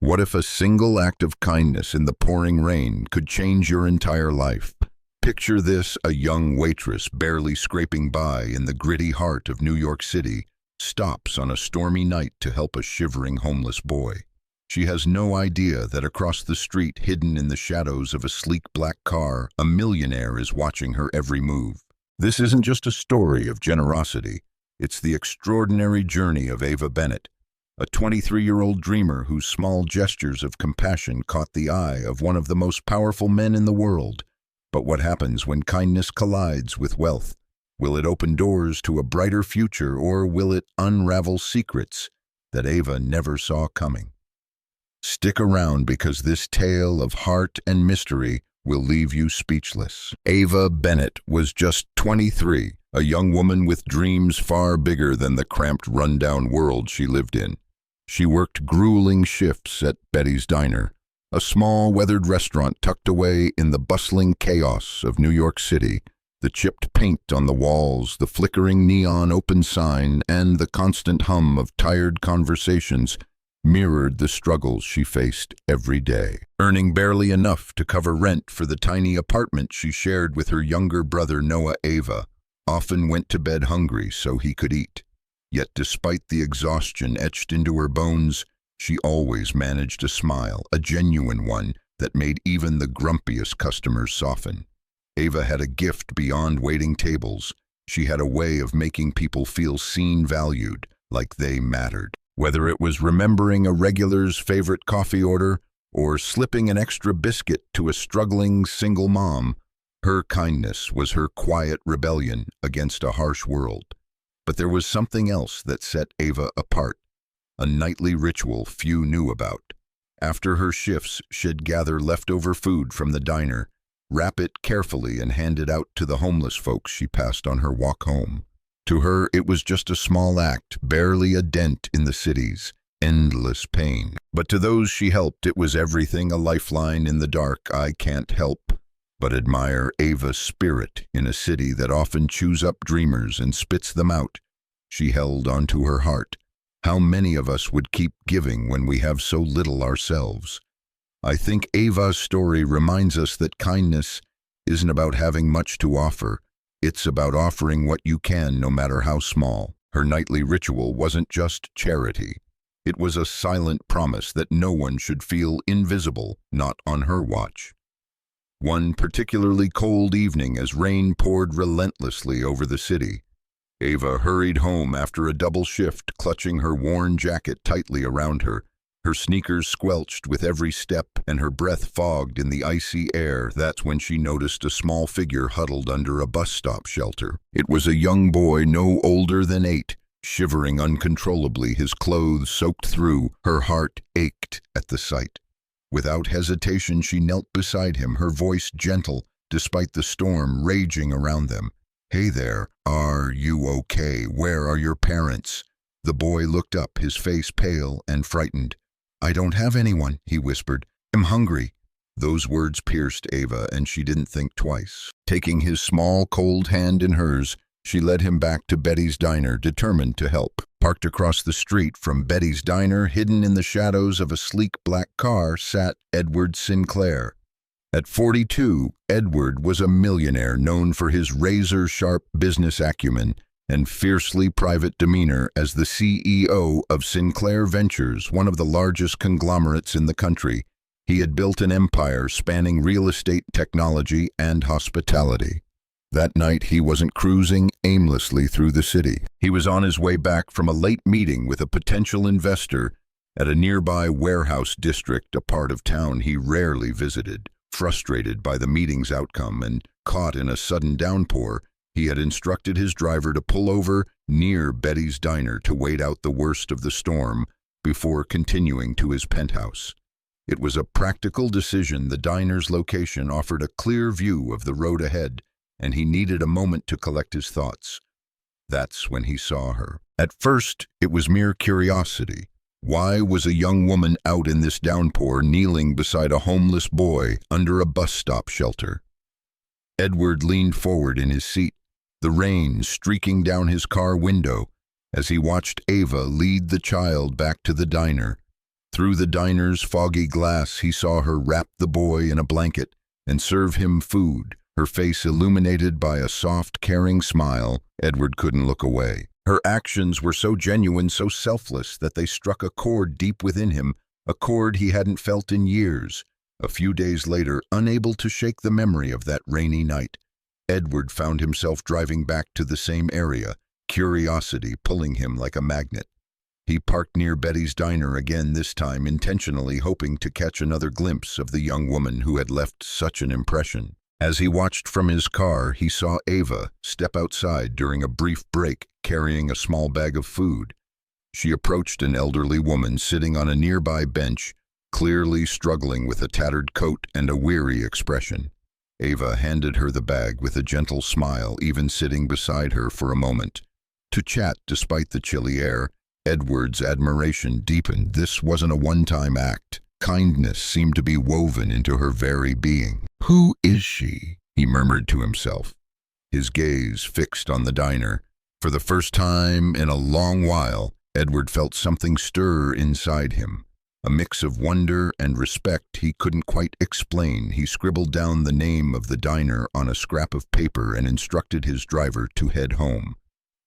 What if a single act of kindness in the pouring rain could change your entire life? Picture this: a young waitress barely scraping by in the gritty heart of New York City stops on a stormy night to help a shivering homeless boy. She has no idea that across the street, hidden in the shadows of a sleek black car, a millionaire is watching her every move. This isn't just a story of generosity. It's the extraordinary journey of Ava Bennett, a 23-year-old dreamer whose small gestures of compassion caught the eye of one of the most powerful men in the world. But what happens when kindness collides with wealth? Will it open doors to a brighter future, or will it unravel secrets that Ava never saw coming? Stick around, because this tale of heart and mystery will leave you speechless. Ava Bennett was just 23, a young woman with dreams far bigger than the cramped, rundown world she lived in. She worked grueling shifts at Betty's Diner, a small, weathered restaurant tucked away in the bustling chaos of New York City. The chipped paint on the walls, the flickering neon open sign, and the constant hum of tired conversations mirrored the struggles she faced every day. Earning barely enough to cover rent for the tiny apartment she shared with her younger brother Noah, Ava often went to bed hungry so he could eat. Yet despite the exhaustion etched into her bones, she always managed a smile, a genuine one that made even the grumpiest customers soften. Ava had a gift beyond waiting tables. She had a way of making people feel seen, valued, like they mattered. Whether it was remembering a regular's favorite coffee order or slipping an extra biscuit to a struggling single mom, her kindness was her quiet rebellion against a harsh world. But there was something else that set Ava apart, a nightly ritual few knew about. After her shifts, she'd gather leftover food from the diner, wrap it carefully, and hand it out to the homeless folks she passed on her walk home. To her, it was just a small act, barely a dent in the city's endless pain. But to those she helped, it was everything: a lifeline in the dark. I can't help but admire Ava's spirit in a city that often chews up dreamers and spits them out. She held onto her heart. How many of us would keep giving when we have so little ourselves? I think Ava's story reminds us that kindness isn't about having much to offer. It's about offering what you can, no matter how small. Her nightly ritual wasn't just charity. It was a silent promise that no one should feel invisible, not on her watch. One particularly cold evening, as rain poured relentlessly over the city, Ava hurried home after a double shift, clutching her worn jacket tightly around her. Her sneakers squelched with every step, and her breath fogged in the icy air. That's when she noticed a small figure huddled under a bus stop shelter. It was a young boy no older than 8, shivering uncontrollably, his clothes soaked through. Her heart ached at the sight. Without hesitation, she knelt beside him, her voice gentle despite the storm raging around them. "Hey there, are you okay? Where are your parents?" The boy looked up, his face pale and frightened. "I don't have anyone," he whispered. "I'm hungry." Those words pierced Ava, and she didn't think twice. Taking his small, cold hand in hers, she led him back to Betty's Diner, determined to help. Parked across the street from Betty's Diner, hidden in the shadows of a sleek black car, sat Edward Sinclair. At 42, Edward was a millionaire known for his razor-sharp business acumen and fiercely private demeanor. As the CEO of Sinclair Ventures, one of the largest conglomerates in the country, he had built an empire spanning real estate, technology, and hospitality. That night, he wasn't cruising aimlessly through the city. He was on his way back from a late meeting with a potential investor at a nearby warehouse district, a part of town he rarely visited. Frustrated by the meeting's outcome and caught in a sudden downpour, he had instructed his driver to pull over near Betty's Diner to wait out the worst of the storm before continuing to his penthouse. It was a practical decision. The diner's location offered a clear view of the road ahead, and he needed a moment to collect his thoughts. That's when he saw her. At first, it was mere curiosity. Why was a young woman out in this downpour, kneeling beside a homeless boy under a bus stop shelter? Edward leaned forward in his seat, the rain streaking down his car window as he watched Ava lead the child back to the diner. Through the diner's foggy glass, he saw her wrap the boy in a blanket and serve him food, her face illuminated by a soft, caring smile. Edward couldn't look away. Her actions were so genuine, so selfless, that they struck a chord deep within him, a chord he hadn't felt in years. A few days later, unable to shake the memory of that rainy night, Edward found himself driving back to the same area, curiosity pulling him like a magnet. He parked near Betty's diner again, this time intentionally hoping to catch another glimpse of the young woman who had left such an impression. As he watched from his car, he saw Ava step outside during a brief break, carrying a small bag of food. She approached an elderly woman sitting on a nearby bench, clearly struggling with a tattered coat and a weary expression. Ava handed her the bag with a gentle smile, even sitting beside her for a moment to chat despite the chilly air. Edward's admiration deepened. This wasn't a one-time act. Kindness seemed to be woven into her very being. "Who is she?" he murmured to himself, his gaze fixed on the diner. For the first time in a long while, Edward felt something stir inside him, a mix of wonder and respect he couldn't quite explain. He scribbled down the name of the diner on a scrap of paper and instructed his driver to head home.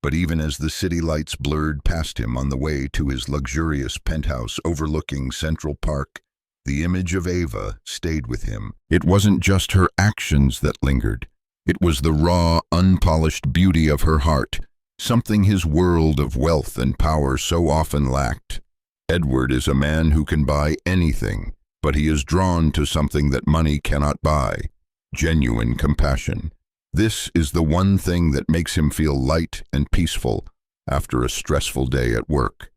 But even as the city lights blurred past him on the way to his luxurious penthouse overlooking Central Park, the image of Ava stayed with him. It wasn't just her actions that lingered. It was the raw, unpolished beauty of her heart, something his world of wealth and power so often lacked. Edward is a man who can buy anything, but he is drawn to something that money cannot buy: genuine compassion. This is the one thing that makes him feel light and peaceful after a stressful day at work.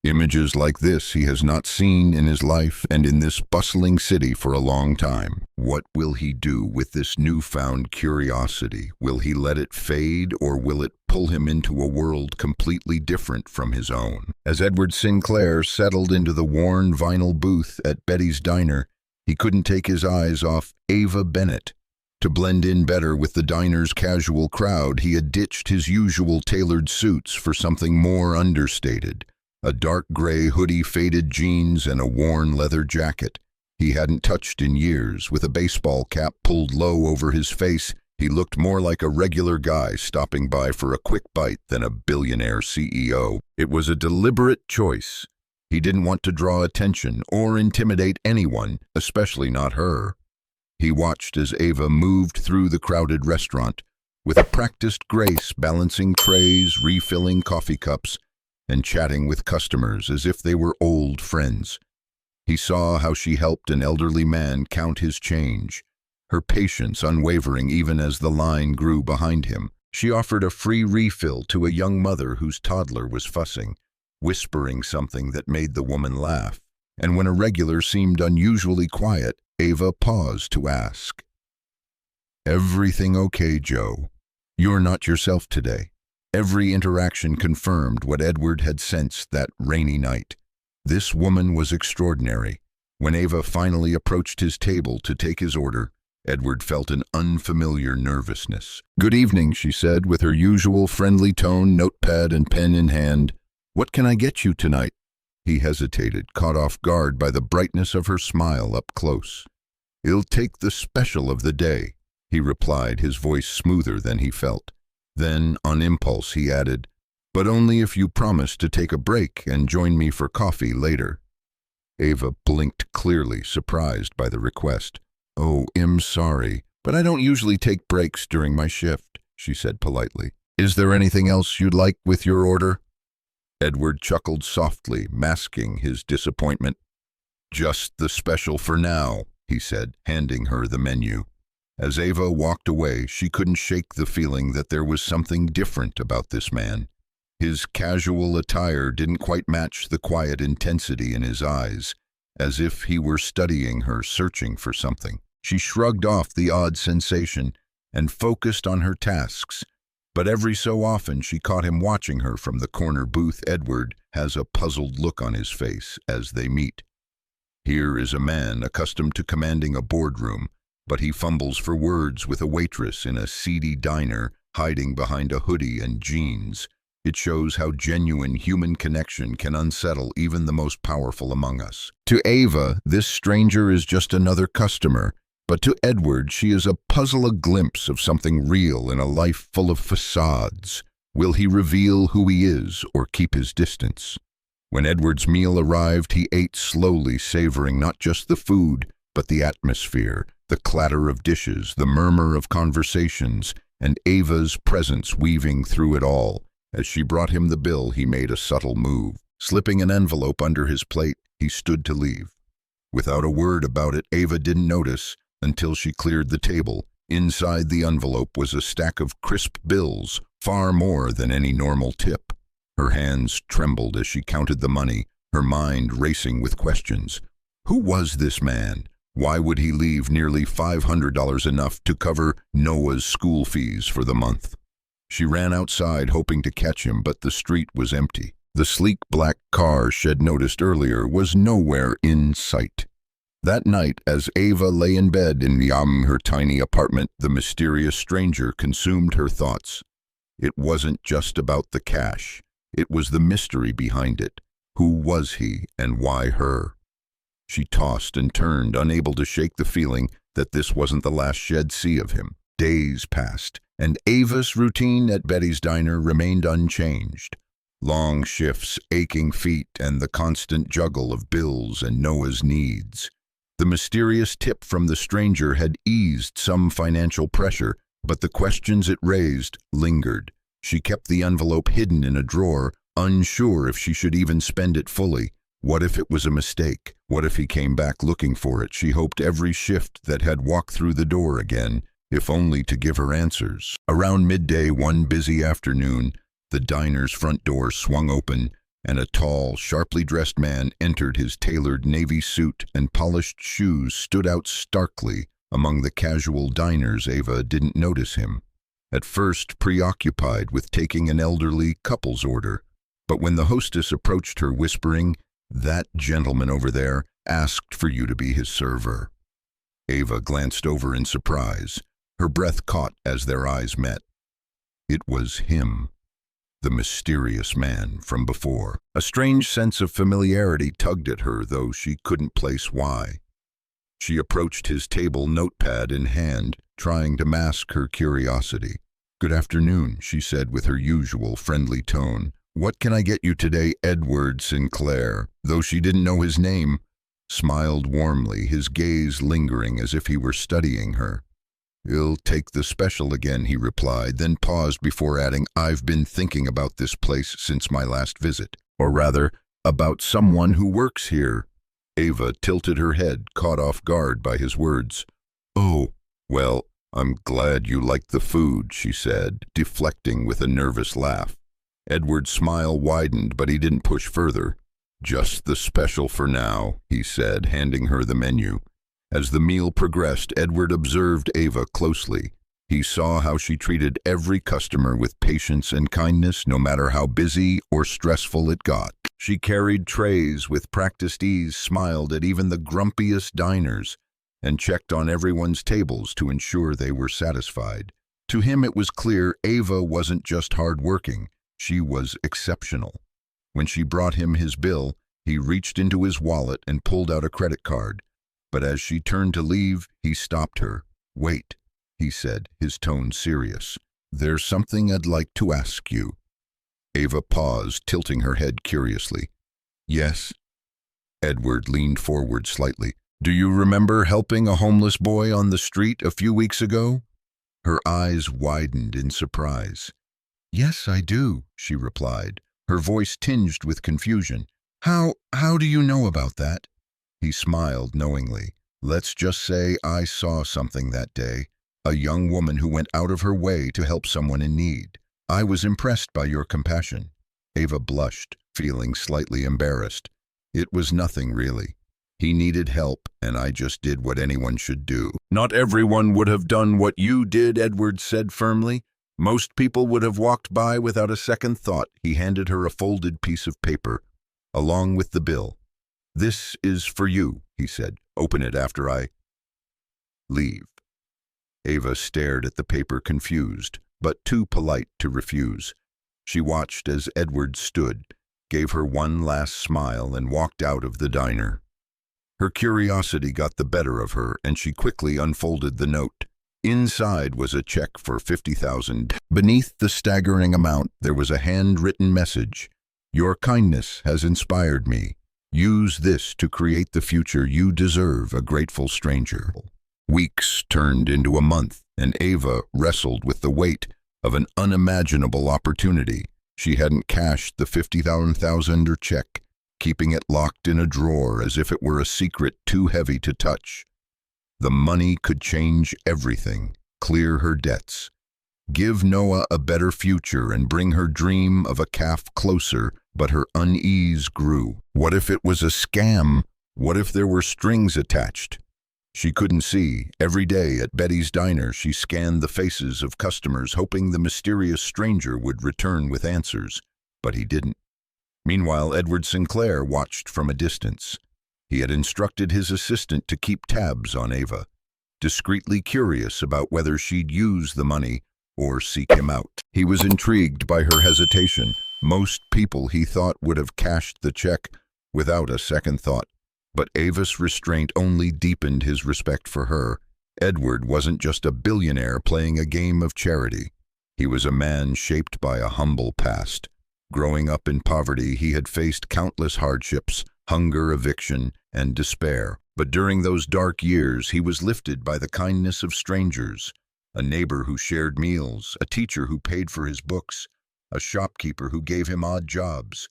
Images like this he has not seen in his life and in this bustling city for a long time. What will he do with this newfound curiosity? Will he let it fade, or will it pull him into a world completely different from his own? As Edward Sinclair settled into the worn vinyl booth at Betty's diner, he couldn't take his eyes off Ava Bennett. To blend in better with the diner's casual crowd, he had ditched his usual tailored suits for something more understated: a dark gray hoodie, faded jeans, and a worn leather jacket he hadn't touched in years. With a baseball cap pulled low over his face, he looked more like a regular guy stopping by for a quick bite than a billionaire CEO. It was a deliberate choice. He didn't want to draw attention or intimidate anyone, especially not her. He watched as Ava moved through the crowded restaurant with a practiced grace, balancing trays, refilling coffee cups, and chatting with customers as if they were old friends. He saw how she helped an elderly man count his change, her patience unwavering even as the line grew behind him. She offered a free refill to a young mother whose toddler was fussing, whispering something that made the woman laugh. And when a regular seemed unusually quiet, Ava paused to ask, "Everything okay, Joe? You're not yourself today." Every interaction confirmed what Edward had sensed that rainy night. This woman was extraordinary. When Ava finally approached his table to take his order, Edward felt an unfamiliar nervousness. "Good evening," she said, with her usual friendly tone, notepad and pen in hand. "What can I get you tonight?" He hesitated, caught off guard by the brightness of her smile up close. "I'll take the special of the day," he replied, his voice smoother than he felt. Then, on impulse, he added, "But only if you promise to take a break and join me for coffee later." Ava blinked clearly, surprised by the request. "Oh, I'm sorry, but I don't usually take breaks during my shift," she said politely. "Is there anything else you'd like with your order?" Edward chuckled softly, masking his disappointment. "Just the special for now," he said, handing her the menu. As Ava walked away, she couldn't shake the feeling that there was something different about this man. His casual attire didn't quite match the quiet intensity in his eyes, as if he were studying her, searching for something. She shrugged off the odd sensation and focused on her tasks, but every so often she caught him watching her from the corner booth. Edward has a puzzled look on his face as they meet. Here is a man accustomed to commanding a boardroom, but he fumbles for words with a waitress in a seedy diner, hiding behind a hoodie and jeans. It shows how genuine human connection can unsettle even the most powerful among us. To Ava, this stranger is just another customer, but to Edward, she is a puzzle, a glimpse of something real in a life full of facades. Will he reveal who he is or keep his distance? When Edward's meal arrived, he ate slowly, savoring not just the food, but the atmosphere, the clatter of dishes, the murmur of conversations, and Ava's presence weaving through it all. As she brought him the bill, he made a subtle move. Slipping an envelope under his plate, he stood to leave. Without a word about it, Ava didn't notice until she cleared the table. Inside the envelope was a stack of crisp bills, far more than any normal tip. Her hands trembled as she counted the money, her mind racing with questions. Who was this man? Why would he leave nearly $500, enough to cover Noah's school fees for the month? She ran outside hoping to catch him, but the street was empty. The sleek black car she'd noticed earlier was nowhere in sight. That night, as Ava lay in bed in her tiny apartment, the mysterious stranger consumed her thoughts. It wasn't just about the cash. It was the mystery behind it. Who was he, and why her? She tossed and turned, unable to shake the feeling that this wasn't the last she'd see of him. Days passed, and Ava's routine at Betty's diner remained unchanged. Long shifts, aching feet, and the constant juggle of bills and Noah's needs. The mysterious tip from the stranger had eased some financial pressure, but the questions it raised lingered. She kept the envelope hidden in a drawer, unsure if she should even spend it fully. What if it was a mistake? What if he came back looking for it? She hoped every shift that had walked through the door again, if only to give her answers. Around midday one busy afternoon, the diner's front door swung open, and a tall, sharply dressed man entered. His tailored navy suit and polished shoes stood out starkly among the casual diners. Ava didn't notice him, at first preoccupied with taking an elderly couple's order. But when the hostess approached her whispering, "That gentleman over there asked for you to be his server," Ava glanced over in surprise. Her breath caught as their eyes met. It was him, the mysterious man from before. A strange sense of familiarity tugged at her, though she couldn't place why. She approached his table, notepad in hand, trying to mask her curiosity. "Good afternoon," she said with her usual friendly tone. "What can I get you today?" Edward Sinclair, though she didn't know his name, smiled warmly, his gaze lingering as if he were studying her. "You'll take the special again," he replied, then paused before adding, "I've been thinking about this place since my last visit. Or rather, about someone who works here." Ava tilted her head, caught off guard by his words. "Oh, well, I'm glad you liked the food," she said, deflecting with a nervous laugh. Edward's smile widened, but he didn't push further. "Just the special for now," he said, handing her the menu. As the meal progressed, Edward observed Ava closely. He saw how she treated every customer with patience and kindness, no matter how busy or stressful it got. She carried trays with practiced ease, smiled at even the grumpiest diners, and checked on everyone's tables to ensure they were satisfied. To him it was clear Ava wasn't just hard-working, she was exceptional. When she brought him his bill, he reached into his wallet and pulled out a credit card. But as she turned to leave, he stopped her. "Wait," he said, his tone serious. "There's something I'd like to ask you." Ava paused, tilting her head curiously. "Yes?" Edward leaned forward slightly. "Do you remember helping a homeless boy on the street a few weeks ago?" Her eyes widened in surprise. "Yes, I do," she replied, her voice tinged with confusion. How do you know about that?" He smiled knowingly. "Let's just say I saw something that day, a young woman who went out of her way to help someone in need. I was impressed by your compassion." Ava blushed, feeling slightly embarrassed. "It was nothing, really. He needed help, and I just did what anyone should do." "Not everyone would have done what you did," Edward said firmly. "Most people would have walked by without a second thought." He handed her a folded piece of paper, along with the bill. "This is for you," he said. "Open it after I leave." Ava stared at the paper, confused, but too polite to refuse. She watched as Edward stood, gave her one last smile, and walked out of the diner. Her curiosity got the better of her, and she quickly unfolded the note. Inside was a check for $50,000. Beneath the staggering amount, there was a handwritten message. "Your kindness has inspired me. Use this to create the future you deserve, a grateful stranger." Weeks turned into a month, and Ava wrestled with the weight of an unimaginable opportunity. She hadn't cashed the $50,000 check, keeping it locked in a drawer as if it were a secret too heavy to touch. The money could change everything, clear her debts, give Noah a better future, and bring her dream of a calf closer, but her unease grew. What if it was a scam? What if there were strings attached? She couldn't see. Every day at Betty's diner, she scanned the faces of customers, hoping the mysterious stranger would return with answers, but he didn't. Meanwhile, Edward Sinclair watched from a distance. He had instructed his assistant to keep tabs on Ava, discreetly curious about whether she'd use the money or seek him out. He was intrigued by her hesitation. Most people, he thought, would have cashed the check without a second thought, but Ava's restraint only deepened his respect for her. Edward wasn't just a billionaire playing a game of charity. He was a man shaped by a humble past. Growing up in poverty, he had faced countless hardships, hunger, eviction, and despair. But during those dark years, he was lifted by the kindness of strangers, a neighbor who shared meals, a teacher who paid for his books, a shopkeeper who gave him odd jobs.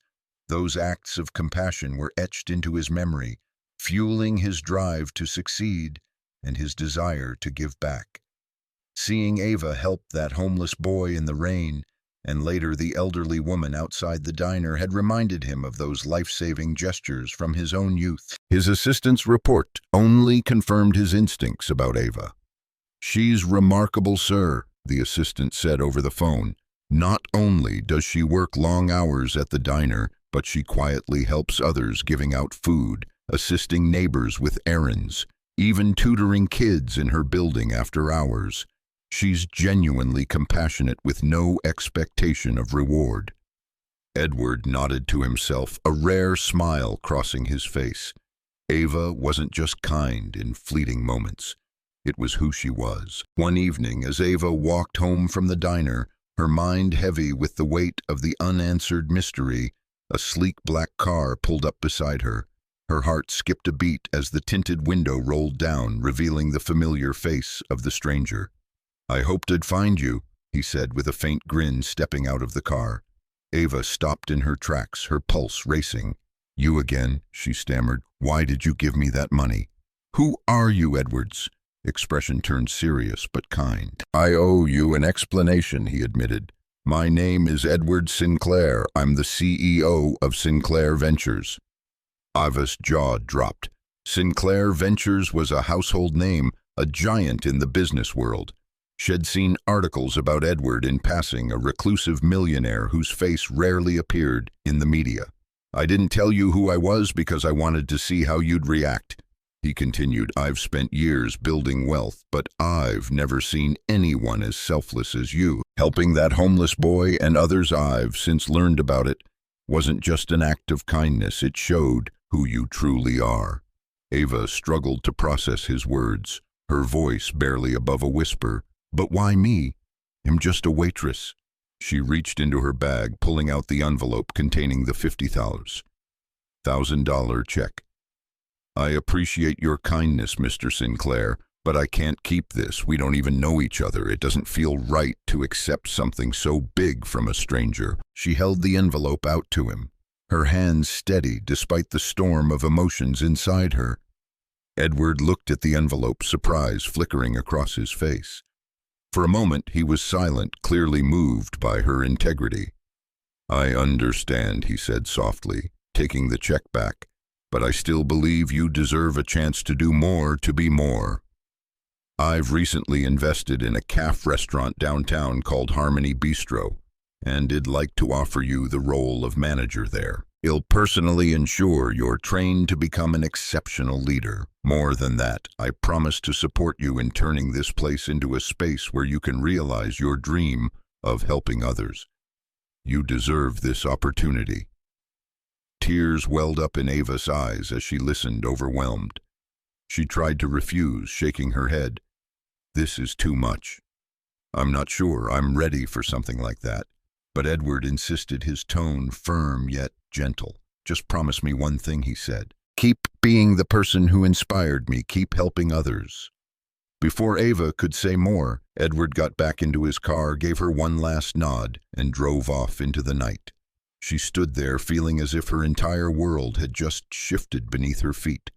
Those acts of compassion were etched into his memory, fueling his drive to succeed and his desire to give back. Seeing Ava help that homeless boy in the rain, and later the elderly woman outside the diner, had reminded him of those life-saving gestures from his own youth. His assistant's report only confirmed his instincts about Ava. "She's remarkable, sir," the assistant said over the phone. "Not only does she work long hours at the diner, but she quietly helps others, giving out food, assisting neighbors with errands, even tutoring kids in her building after hours. She's genuinely compassionate with no expectation of reward." Edward nodded to himself, a rare smile crossing his face. Ava wasn't just kind in fleeting moments. It was who she was. One evening, as Ava walked home from the diner, her mind heavy with the weight of the unanswered mystery, a sleek black car pulled up beside her. Her heart skipped a beat as the tinted window rolled down, revealing the familiar face of the stranger. "I hoped I'd find you," he said with a faint grin, stepping out of the car. Ava stopped in her tracks, her pulse racing. "You again," she stammered. "Why did you give me that money?" "Who are you, Edwards?" Expression turned serious but kind. "I owe you an explanation," he admitted. "My name is Edward Sinclair. I'm the CEO of Sinclair Ventures." Ava's jaw dropped. Sinclair Ventures was a household name, a giant in the business world. She'd seen articles about Edward in passing, a reclusive millionaire whose face rarely appeared in the media. "I didn't tell you who I was because I wanted to see how you'd react," he continued. "I've spent years building wealth, but I've never seen anyone as selfless as you. Helping that homeless boy and others I've since learned about it wasn't just an act of kindness, it showed who you truly are." Ava struggled to process his words, her voice barely above a whisper. "But why me? I'm just a waitress." She reached into her bag, pulling out the envelope containing the $50,000 check. "I appreciate your kindness, Mr. Sinclair, but I can't keep this. We don't even know each other. It doesn't feel right to accept something so big from a stranger." She held the envelope out to him, her hands steady despite the storm of emotions inside her. Edward looked at the envelope, surprise flickering across his face. For a moment he was silent, clearly moved by her integrity. "I understand," he said softly, taking the check back, "but I still believe you deserve a chance to do more, to be more. I've recently invested in a calf restaurant downtown called Harmony Bistro, and I'd like to offer you the role of manager there. I'll personally ensure you're trained to become an exceptional leader. More than that, I promise to support you in turning this place into a space where you can realize your dream of helping others." You deserve this opportunity." Tears welled up in Ava's eyes as she listened, overwhelmed. She tried to refuse, shaking her head. "This is too much. I'm not sure I'm ready for something like that." But Edward insisted, his tone firm yet gentle. "Just promise me one thing," he said. "Keep being the person who inspired me. Keep helping others." Before Ava could say more, Edward got back into his car, gave her one last nod, and drove off into the night. She stood there, feeling as if her entire world had just shifted beneath her feet.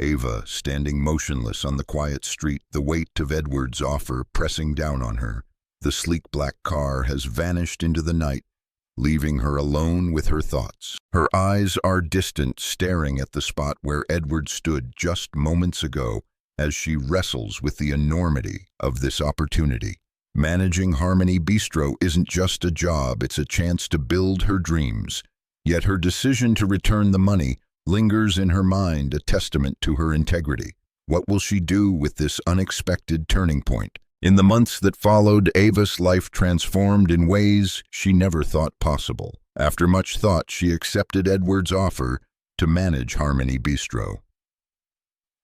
Ava, standing motionless on the quiet street, the weight of Edward's offer pressing down on her. The sleek black car has vanished into the night, leaving her alone with her thoughts. Her eyes are distant, staring at the spot where Edward stood just moments ago, as she wrestles with the enormity of this opportunity. Managing Harmony Bistro isn't just a job, it's a chance to build her dreams. Yet her decision to return the money lingers in her mind, a testament to her integrity. What will she do with this unexpected turning point? In the months that followed, Ava's life transformed in ways she never thought possible. After much thought, she accepted Edward's offer to manage Harmony Bistro.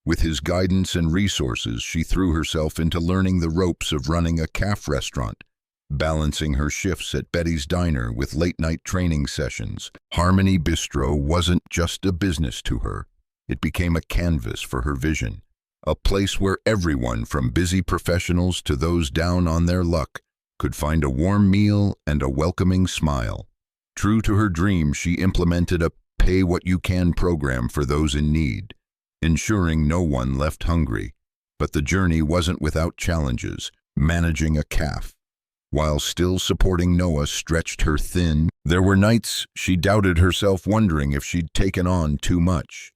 With his guidance and resources, she threw herself into learning the ropes of running a cafe restaurant, balancing her shifts at Betty's Diner with late-night training sessions. Harmony Bistro wasn't just a business to her. It became a canvas for her vision, a place where everyone from busy professionals to those down on their luck could find a warm meal and a welcoming smile. True to her dream, she implemented a pay-what-you-can program for those in need, ensuring no one left hungry. But the journey wasn't without challenges. Managing a cafe, while still supporting Noah, stretched her thin. There were nights she doubted herself, wondering if she'd taken on too much.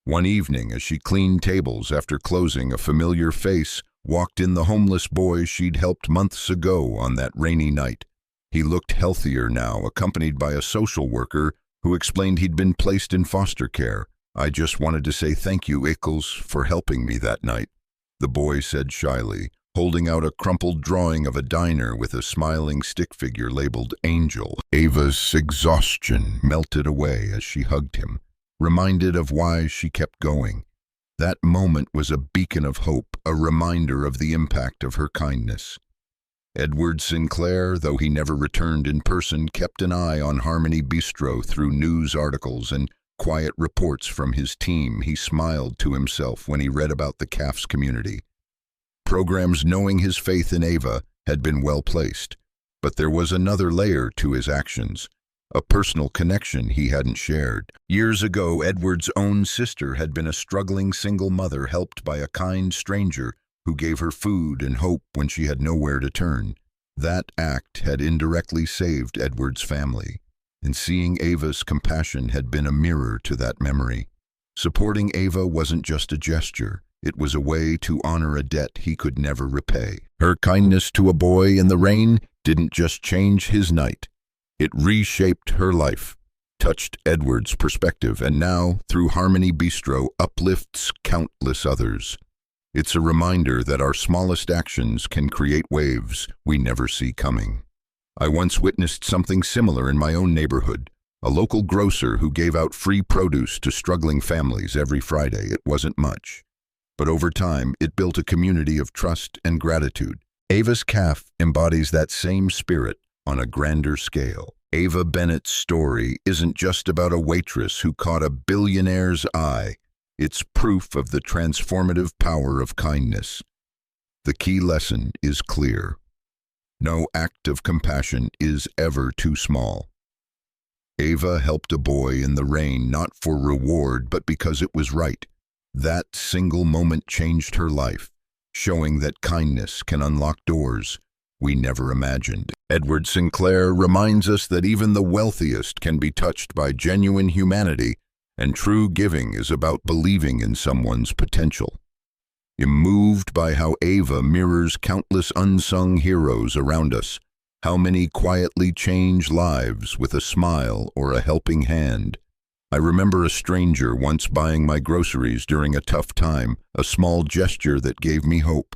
One evening, as she cleaned tables after closing, a familiar face walked in, the homeless boy she'd helped months ago on that rainy night. He looked healthier now, accompanied by a social worker who explained he'd been placed in foster care. "I just wanted to say thank you, Eccles, for helping me that night," the boy said shyly, holding out a crumpled drawing of a diner with a smiling stick figure labeled Angel. Ava's exhaustion melted away as she hugged him, reminded of why she kept going. That moment was a beacon of hope, a reminder of the impact of her kindness. Edward Sinclair, though he never returned in person, kept an eye on Harmony Bistro through news articles and quiet reports from his team. He smiled to himself when he read about the CAF's community programs, knowing his faith in Ava had been well placed. But there was another layer to his actions, a personal connection he hadn't shared. Years ago, Edward's own sister had been a struggling single mother, helped by a kind stranger who gave her food and hope when she had nowhere to turn. That act had indirectly saved Edward's family, and seeing Ava's compassion had been a mirror to that memory. Supporting Ava wasn't just a gesture, it was a way to honor a debt he could never repay. Her kindness to a boy in the rain didn't just change his night, it reshaped her life, touched Edward's perspective, and now, through Harmony Bistro, uplifts countless others. It's a reminder that our smallest actions can create waves we never see coming. I once witnessed something similar in my own neighborhood. A local grocer who gave out free produce to struggling families every Friday. It wasn't much, but over time it built a community of trust and gratitude. Ava's cafe embodies that same spirit on a grander scale. Ava Bennett's story isn't just about a waitress who caught a billionaire's eye. It's proof of the transformative power of kindness. The key lesson is clear. No act of compassion is ever too small. Ava helped a boy in the rain not for reward, but because it was right. That single moment changed her life, showing that kindness can unlock doors we never imagined. Edward Sinclair reminds us that even the wealthiest can be touched by genuine humanity, and true giving is about believing in someone's potential. I'm moved by how Ava mirrors countless unsung heroes around us, how many quietly change lives with a smile or a helping hand. I remember a stranger once buying my groceries during a tough time, a small gesture that gave me hope.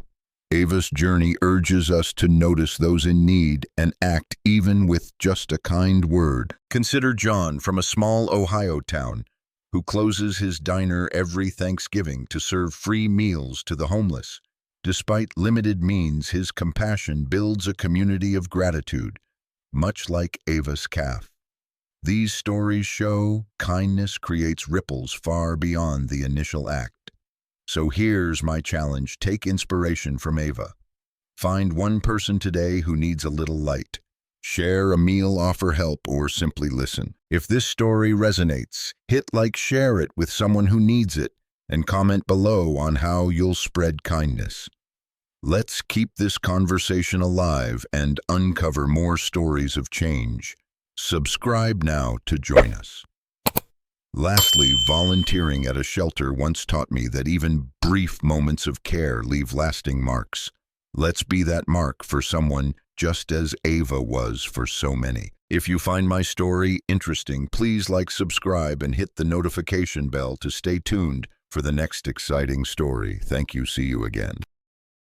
Ava's journey urges us to notice those in need and act even with just a kind word. Consider John from a small Ohio town who closes his diner every Thanksgiving to serve free meals to the homeless. Despite limited means, his compassion builds a community of gratitude, much like Ava's calf. These stories show kindness creates ripples far beyond the initial act. So here's my challenge. Take inspiration from Ava. Find one person today who needs a little light. Share a meal, offer help, or simply listen. If this story resonates, hit like, share it with someone who needs it, and comment below on how you'll spread kindness. Let's keep this conversation alive and uncover more stories of change. Subscribe now to join us. Lastly, volunteering at a shelter once taught me that even brief moments of care leave lasting marks. Let's be that mark for someone, just as Ava was for so many. If you find my story interesting, please like, subscribe, and hit the notification bell to stay tuned for the next exciting story. Thank you. See you again.